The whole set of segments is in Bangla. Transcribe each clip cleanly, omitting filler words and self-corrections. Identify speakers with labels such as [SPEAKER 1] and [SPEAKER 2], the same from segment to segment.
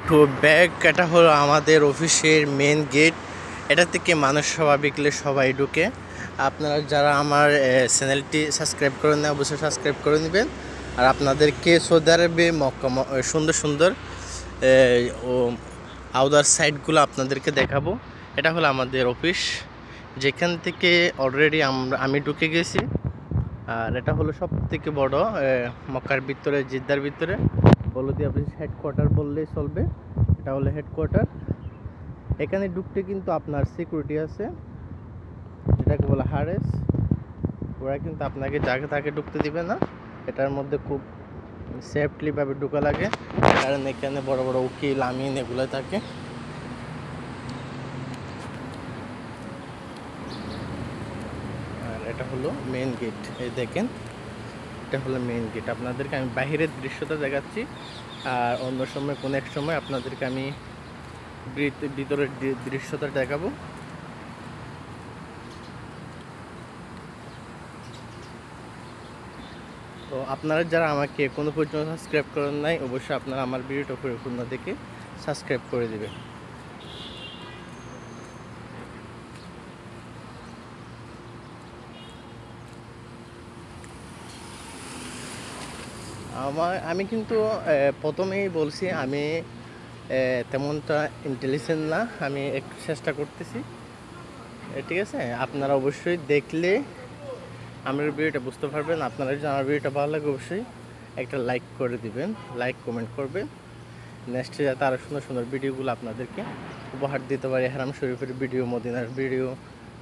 [SPEAKER 1] তো ব্যাগ এটা হলো আমাদের অফিসের মেন গেট। এটা থেকে মানুষ স্বাভাবিকলে সবাই ঢুকে। আপনারা যারা আমার চ্যানেলটি সাবস্ক্রাইব করেন না অবশ্যই সাবস্ক্রাইব করে নেবেন। আর আপনাদেরকে সৌদি আরবে মক্কা সুন্দর সুন্দর ও আউদার সাইটগুলো আপনাদেরকে দেখাবো। এটা হলো আমাদের অফিস, যেখান থেকে অলরেডি আমি ঢুকে গেছি। আর এটা হলো সব থেকে বড় মক্কার ভিতরে, জিদ্দার ভিতরে বলদি অফিস হেডকোয়ার্টার বললেই চলবে। এটা হলো হেডকোয়ার্টার। এখানে ঢুকতে কিন্তু আপনার সিকিউরিটি আছে, যেটাকে বলে হারেস। ওরা কিন্তু আপনাকে জায়গা তাকে ঢুকতে দিবে না। এটার মধ্যে খুব সেফলিভাবে ঢোকা লাগে, কারণ এখানে বড় বড় উকিল আমিন এগুলো থাকে। আর এটা হলো মেন গেট, এই দেখেন এটা হলো মেন গেট। আপনাদেরকে আমি বাহিরের দৃশ্যটা দেখাচ্ছি, আর অন্য সময় কোনো এক সময় আপনাদেরকে আমি ভিতরের দৃশ্যটা দেখাবো। তো আপনারা যারা আমাকে এখনো পর্যন্ত সাবস্ক্রাইব করেন নাই, অবশ্যই আপনারা আমার ভিডিওটা পরিপূর্ণ দেখে সাবস্ক্রাইব করে দেবেন। আমি কিন্তু প্রথমেই বলছি আমি তেমনটা ইন্টেলিজেন্ট না, আমি একটু চেষ্টা করতেছি। ঠিক আছে, আপনারা অবশ্যই দেখলে আমার ভিডিওটা বুঝতে পারবেন। আপনারা যদি আমার ভিডিওটা ভালো লাগে অবশ্যই একটা লাইক করে দিবেন, লাইক কমেন্ট করবেন। নেক্সটে যাতে আরও সুন্দর সুন্দর ভিডিওগুলো আপনাদেরকে উপহার দিতে পারি। হারাম শরীফের ভিডিও, মদিনার ভিডিও,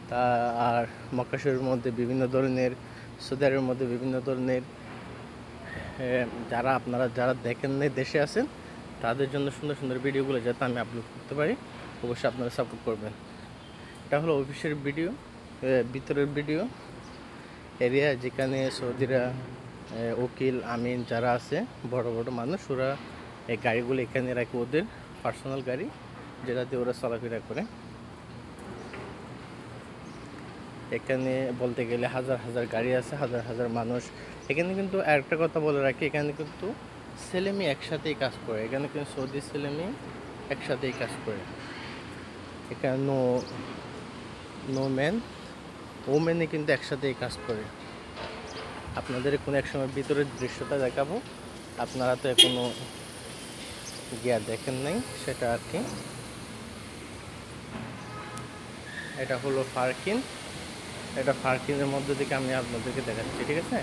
[SPEAKER 1] তা আর মক্কা শরীফের মধ্যে বিভিন্ন ধরনের, সৌদি আরবের মধ্যে বিভিন্ন ধরনের, যারা দেখেন নাই দেশে আছেন তাদের জন্য সুন্দর সুন্দর ভিডিওগুলো যাতে আমি আপলোড করতে পারি, অবশ্যই আপনারা সাপোর্ট করবেন। এটা হলো অফিসের ভিডিও, ভিতরের ভিডিও এরিয়া, যেখানে সৌদিরা উকিল আমিন যারা আছে বড় বড় মানুষ, ওরা এই গাড়িগুলো এখানে রাখে, ওদের পার্সোনাল গাড়ি যেটা দিয়ে ওরা চলাফেরা করে। এখানে বলতে গেলে হাজার হাজার গাড়ি আছে, হাজার হাজার মানুষ। এখানে কিন্তু আরেকটা কথা বলে রাখি, এখানে কিন্তু ছেলেমেয়ে একসাথেই কাজ করে। এখানে কিন্তু সৌদি ছেলেমেয়ে একসাথেই কাজ করে। এখানে নো ম্যান ওমেনে কিন্তু একসাথেই কাজ করে। আপনাদের কোনো এক সময় ভিতরের দৃশ্যটা দেখাবো, আপনারা তো এখনো গিয়া দেখেন নাই সেটা আর কি। এটা হলো পার্কিং, এটা পার্কিংয়ের মধ্যে থেকে আমি আপনাদেরকে দেখাচ্ছি, ঠিক আছে।